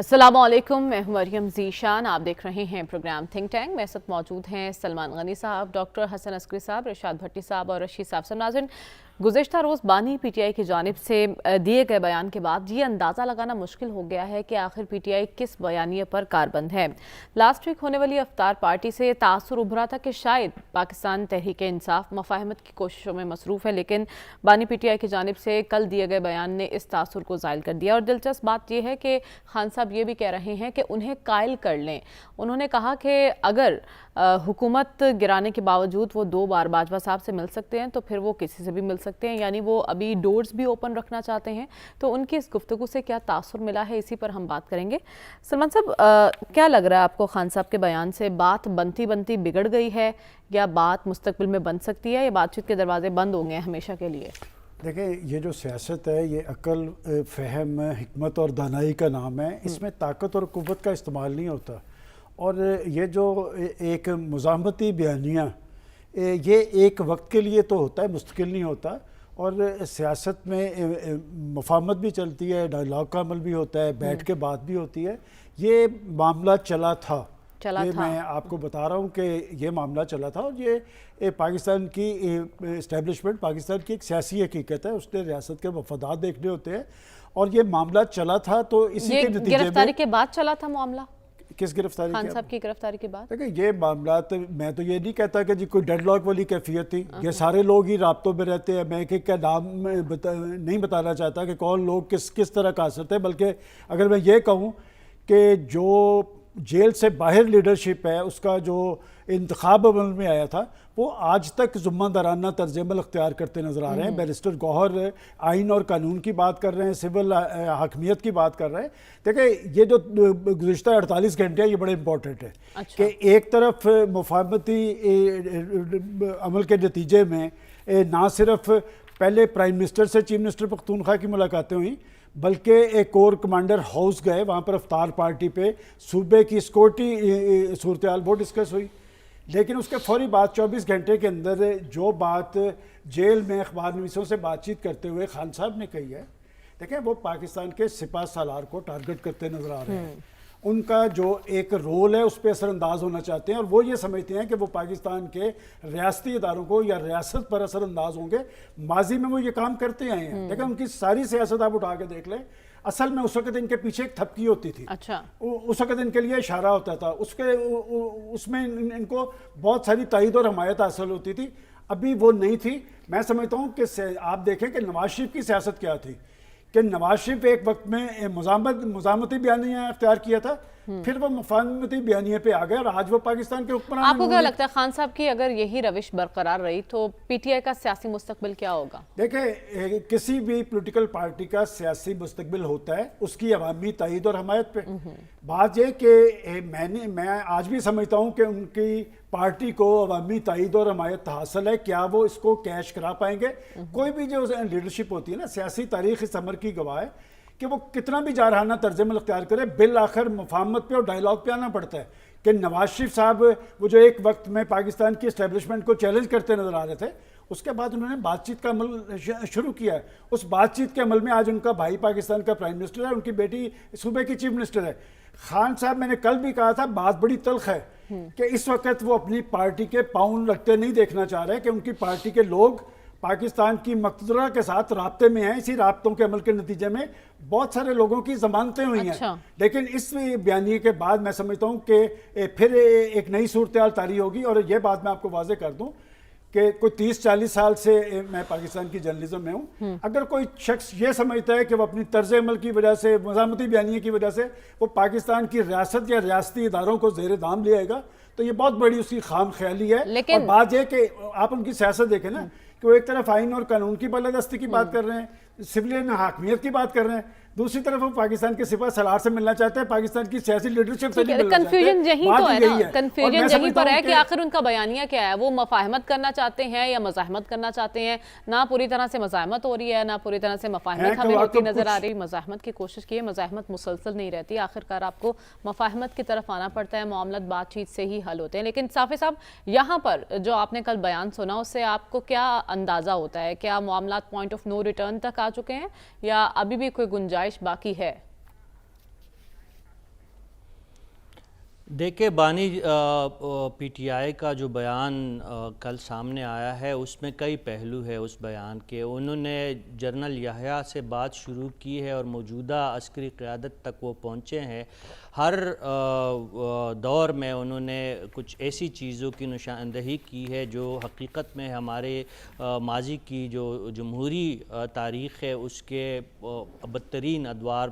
अस्सलाम वालेकुम, मैं हूं मरियम ज़ीशान। आप देख रहे हैं प्रोग्राम थिंक टैंक। मेरे साथ मौजूद हैं सलमान गनी साहब, डॉक्टर हसन अस्करी साहब, रशाद भट्टी साहब और रशीद साहब। सब नाज़रीन, गुज़िश्ता रोज़ बानी पीटीआई की जानिब से दिए गए बयान के बाद ये अंदाज़ा लगाना मुश्किल हो गया है कि आखिर पीटीआई किस बयानिए पर कारबंद है। लास्ट वीक होने वाली अफ्तार पार्टी से तासुर उभरा था कि शायद पाकिस्तान तहरीक इंसाफ मफाहमत की कोशिशों में मसरूफ़ है, लेकिन बानी पीटीआई की जानिब से कल दिए गए बयान ने इस तासुर को ज़ायल कर दिया। और दिलचस्प बात यह है कि खान साहब ये भी कह रहे हैं कि उन्हें कायल कर लें। उन्होंने कहा कि अगर हुकूमत गिराने के बावजूद वो 2 बार बाजवा साहब से मिल सकते हैं तो फिर वो किसी से भी मिल सकते हैं, यानी वो अभी डोर्स भी ओपन रखना चाहते हैं। तो उनकी इस गुफ्तगू से क्या तासुर मिला है, इसी पर हम बात करेंगे। सलमान साहब, क्या लग रहा है आपको खान साहब के बयान से? बात बनती बनती बिगड़ गई है या बात मुस्तकबिल में बन सकती है, या बातचीत के दरवाजे बंद होंगे हमेशा के लिए? देखें, ये जो सियासत है ये अकल, फ़हम, हिकमत और दानाई का नाम है। इसमें ताकत और क़ुव्वत का इस्तेमाल नहीं होता। और ये जो एक मुज़ाहमती बयानिया ये एक वक्त के लिए तो होता है, मुस्तकिल नहीं होता। और सियासत में मुफाहमत भी चलती है, डायलॉग का अमल भी होता है, बैठ के बात भी होती है। ये मामला चला था। मैं आपको बता रहा हूँ कि ये मामला चला था, और ये पाकिस्तान की इस्टेब्लिशमेंट, पाकिस्तान की एक सियासी हकीकत है। उसने रियासत के मफादात देखने होते हैं, और ये मामला चला था। तो इसी के नतीजे में गिरफ्तारी के बाद चला था मामला। किस गिरफ्तारी? खान साहब की गिरफ्तारी के बाद। देखिए, ये मामला तो मैं तो ये नहीं कहता कि जी कोई डेडलॉक वाली कैफियत थी। ये सारे लोग ही राब्तों में रहते हैं। मैं क्या नाम नहीं बताना चाहता कि कौन लोग किस तरह का असर थे, बल्कि अगर मैं ये कहूँ कि जो जेल से बाहर लीडरशिप है उसका जो इंतखाब अमल में आया था, वो आज तक ज़िम्मेदाराना तर्ज अमल अख्तियार करते नज़र आ रहे हैं। बैरिस्टर गौहर आइन और कानून की बात कर रहे हैं, सिविल हाकमियत की बात कर रहे हैं। देखिए, ये जो गुज़िश्ता 48 घंटे हैं ये बड़े इंपॉर्टेंट है। अच्छा। कि एक तरफ मुफाहमती अमल के नतीजे में ना सिर्फ पहले प्राइम मिनिस्टर से चीफ मिनिस्टर पख्तूनख्वा की मुलाकातें हुई, बल्कि एक कोर कमांडर हाउस गए, वहाँ पर अफ्तार पार्टी पे सूबे की सिक्योरिटी सूरत हाल बहुत डिस्कस हुई। लेकिन उसके फौरी बाद 24 घंटे के अंदर जो बात जेल में अखबार नवीसों से बातचीत करते हुए खान साहब ने कही है, देखें, वो पाकिस्तान के सिपह सालार को टारगेट करते नज़र आ रहे हैं। उनका जो एक रोल है उस पर असरअंदाज होना चाहते हैं, और वो ये समझते हैं कि वो पाकिस्तान के रियासती इदारों को या रियासत पर असरअंदाज होंगे। माजी में वो ये काम करते आए हैं। लेकिन उनकी सारी सियासत आप उठा के देख लें, असल में उस वक्त इनके पीछे एक थपकी होती थी। अच्छा। उस वक्त इनके लिए इशारा होता था, उसमें इनको बहुत सारी तायद और हमायत हासिल होती थी। अभी वो नहीं थी। मैं समझता हूँ कि आप देखें कि नवाज शरीफ की सियासत क्या थी, कि नवाज शरीफ एक वक्त में मुज़ाहमती बयानिया अख्तियार किया था, फिर वो मुफाहमती बयानिए पे आ गए, और आज वो पाकिस्तान के हुक्मरान। आपको क्या लगता है खान साहब की अगर यही रविश बरकरार रही तो पीटीआई का सियासी मुस्तकबिल क्या होगा? देखिए, किसी भी पॉलिटिकल पार्टी का सियासी मुस्तकबिल होता है उसकी अवामी तायद और हमायत पे। बात ये कि मैं आज भी समझता हूँ कि उनकी पार्टी को अवामी तायद और हमायत हासिल है। क्या वो इसको कैश करा पाएंगे? कोई भी जो लीडरशिप होती है ना, सियासी तारीख इस अमर की गवाह है कि वो कितना भी जारहाना तर्ज अमल अख्तियार करे, बिल आखिर मुफाहमत पे और डायलॉग पे आना पड़ता है। कि नवाज शरीफ साहब वो जो एक वक्त में पाकिस्तान की इस्टेब्लिशमेंट को चैलेंज करते नजर आ रहे थे, उसके बाद उन्होंने बातचीत का अमल शुरू किया है। उस बातचीत के अमल में आज उनका भाई पाकिस्तान का प्राइम मिनिस्टर है, उनकी बेटी सूबे की चीफ मिनिस्टर है। खान साहब, मैंने कल भी कहा था, बात बड़ी तल्ख है कि इस वक्त वो अपनी पार्टी के पाँव लगते नहीं देखना चाह रहे कि उनकी पार्टी के लोग पाकिस्तान की मकतूरा के साथ राब्ते में हैं। इसी राब्तों के अमल के नतीजे में बहुत सारे लोगों की जमानतें हुई हैं। अच्छा। लेकिन इस बयानी के बाद मैं समझता हूँ कि फिर एक नई सूरत हाल तारी होगी। और ये बात मैं आपको वाज़ेह कर दूँ कि कोई 30-40 साल से मैं पाकिस्तान की जर्नलिज्म में हूँ। अगर कोई शख्स ये समझता है कि वो अपनी तर्ज अमल की वजह से, मुज़ाहमती बयानिए की वजह से वो पाकिस्तान की रियासत या रियासती इदारों को ज़ेर दाम ले आएगा, तो ये बहुत बड़ी उसकी खाम ख्याली है। और बात यह कि आप उनकी सियासत देखें ना, कि वो एक तरफ आइन और कानून की बालादस्ती की बात कर रहे हैं, सिविलियन हाकमियत की बात कर रहे हैं, दूसरी तरफ वो पाकिस्तान के सिपह सलार से मिलना चाहते हैं, पाकिस्तान की सियासी लीडरशिप से नहीं मिलना चाहते। कंफ्यूजन यही तो है ना, कंफ्यूजन यहीं पर है कि आखिर उनका बयानिया क्या है। वो मफाहमत करना चाहते हैं या मज़ाहमत करना चाहते हैं? ना पूरी तरह से मज़ाहमत हो रही है, ना पूरी तरह से मफाहमत हमें होती नजर आ रही। मज़ाहमत की कोशिश की है, मज़ाहमत मुसलसल नहीं रहती। आखिरकार आपको मफाहमत की तरफ आना पड़ता है, मामला बातचीत से ही हल होते हैं। लेकिन साफ़ी साहब, यहाँ पर जो आपने कल बयान सुना उससे आपको क्या अंदाज़ा होता है? क्या मामला पॉइंट ऑफ नो रिटर्न तक आ चुके हैं या अभी भी कोई गुंजाइश बाकी है? دیکھیں بانی پی ٹی آئی کا جو بیان کل سامنے آیا ہے اس میں کئی پہلو ہے اس بیان کے. انہوں نے جنرل یحییٰ سے بات شروع کی ہے اور موجودہ عسکری قیادت تک وہ پہنچے ہیں. ہر دور میں انہوں نے کچھ ایسی چیزوں کی نشاندہی کی ہے جو حقیقت میں ہمارے ماضی کی جو جمہوری تاریخ ہے اس کے بدترین ادوار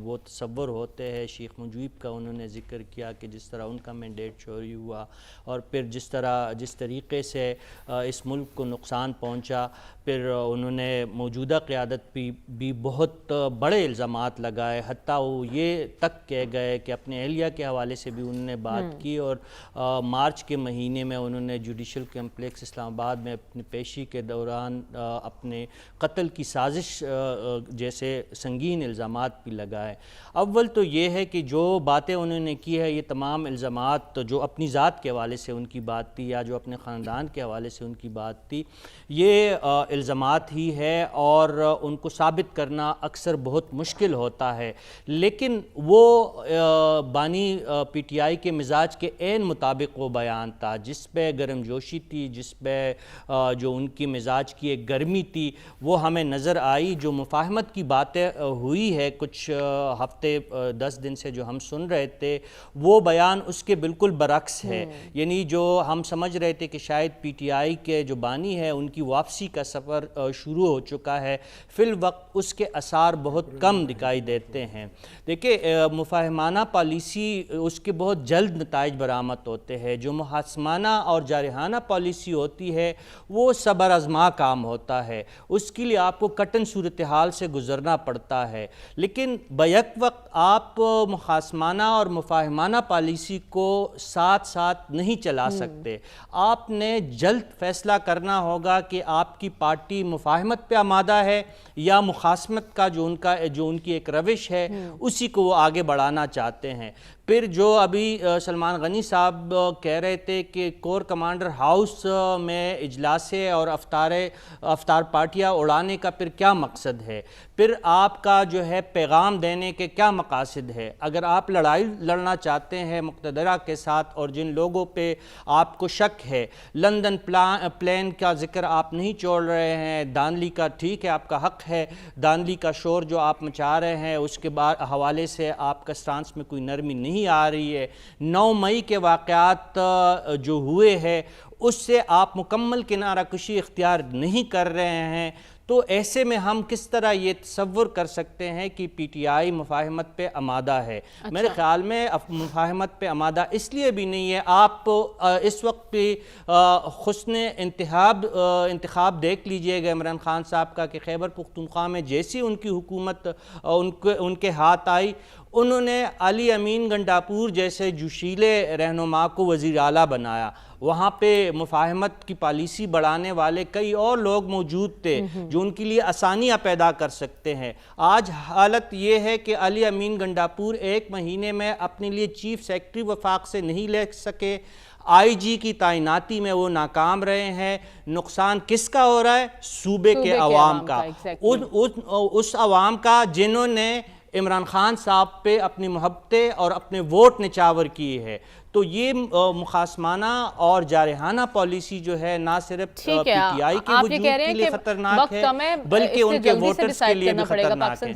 وہ تصور ہوتے ہیں. شیخ مجیب کا انہوں نے ذکر کیا کہ جس طرح ان کا مینڈیٹ چوری ہوا اور پھر جس طریقے سے اس ملک کو نقصان پہنچا. پھر انہوں نے موجودہ قیادت بھی بہت بڑے الزامات لگائے, حتیٰ وہ یہ تک کہہ گئے کہ اپنے اہلیہ کے حوالے سے بھی انہوں نے بات کی. اور مارچ کے مہینے میں انہوں نے جوڈیشل کمپلیکس اسلام آباد میں اپنی پیشی کے دوران اپنے قتل کی سازش جیسے سنگین الزامات بھی لگائے. اول تو یہ ہے کہ جو باتیں انہوں نے کی ہے یہ تمام الزامات جو اپنی ذات کے حوالے سے ان کی بات تھی یا جو اپنے خاندان کے حوالے سے ان کی بات تھی, یہ الزامات ہی ہے اور ان کو ثابت کرنا اکثر بہت مشکل ہوتا ہے. لیکن وہ بانی پی ٹی آئی کے مزاج کے عین مطابق وہ بیان تھا جس پہ گرم جوشی تھی, جس پہ جو ان کی مزاج کی ایک گرمی تھی وہ ہمیں نظر آئی. جو مفاہمت کی باتیں ہوئی ہے کچھ ہفتے 10 دن سے جو ہم سن رہے تھے وہ بیان اس کے بالکل برعکس ہے. یعنی جو ہم سمجھ رہے تھے کہ شاید پی ٹی آئی کے جو بانی ہے ان کی واپسی کا سفر شروع ہو چکا ہے, فی الوقت اس کے آثار بہت کم دکھائی دیتے ہیں. دیکھیں مفاہمانہ پالیسی اس کے بہت جلد نتائج برآمد ہوتے ہیں. جو محاسمانہ اور جارحانہ پالیسی ہوتی ہے وہ صبر آزما کام ہوتا ہے, اس کے لیے آپ کو کٹن صورتحال سے گزرنا پڑتا ہے. لیکن بیک وقت آپ محاسمانہ اور مفاہمانہ پالیسی کو ساتھ ساتھ نہیں چلا سکتے. آپ نے جلد فیصلہ کرنا ہوگا کہ آپ کی پارٹی مفاہمت پہ آمادہ ہے یا مخاصمت کا جو ان کی ایک روش ہے اسی کو وہ آگے بڑھانا چاہتے ہیں. پھر جو ابھی سلمان غنی صاحب کہہ رہے تھے کہ کور کمانڈر ہاؤس میں اجلاسیں اور افطار پارٹیاں اڑانے کا پھر کیا مقصد ہے, پھر آپ کا جو ہے پیغام دینے کے کیا مقاصد ہے. اگر آپ لڑائی لڑنا چاہتے ہیں مقتدرہ کے ساتھ اور جن لوگوں پہ آپ کو شک ہے, لندن پلین کا ذکر آپ نہیں چھوڑ رہے ہیں, دانلی کا ٹھیک ہے آپ کا حق ہے, دانلی کا شور جو آپ مچا رہے ہیں اس کے حوالے سے آپ کا سٹانس میں کوئی نرمی نہیں آ رہی ہے, 9 مئی کے واقعات جو ہوئے ہیں اس سے آپ مکمل کنارہ کشی اختیار نہیں کر رہے ہیں, تو ایسے میں ہم کس طرح یہ تصور کر سکتے ہیں کہ پی ٹی آئی مفاہمت پہ آمادہ ہے. میرے خیال میں مفاہمت پہ آمادہ اس لیے بھی نہیں ہے. آپ اس وقت پہ حسن انتخاب دیکھ لیجئے گا عمران خان صاحب کا کہ خیبر پختونخوا میں جیسی ان کی حکومت ان کے ہاتھ آئی, انہوں نے علی امین گنڈاپور جیسے جوشیلے رہنما کو وزیر اعلیٰ بنایا. وہاں پہ مفاہمت کی پالیسی بڑھانے والے کئی اور لوگ موجود تھے جو ان کے لیے آسانیاں پیدا کر سکتے ہیں. آج حالت یہ ہے کہ علی امین گنڈاپور 1 مہینے میں اپنے لیے چیف سیکرٹری وفاق سے نہیں لے سکے, آئی جی کی تعیناتی میں وہ ناکام رہے ہیں. نقصان کس کا ہو رہا ہے؟ صوبے کے عوام کا, اس عوام کا جنہوں نے عمران خان صاحب پہ اپنی محبتیں اور اپنے ووٹ نچاور کیے ہے. تو یہ مخاصمانہ اور جارحانہ پالیسی جو ہے نہ صرف پی ٹی آئی کے وجود کے لیے خطرناک ہے بلکہ ان کے ووٹرز کے لیے بھی خطرناک ہے.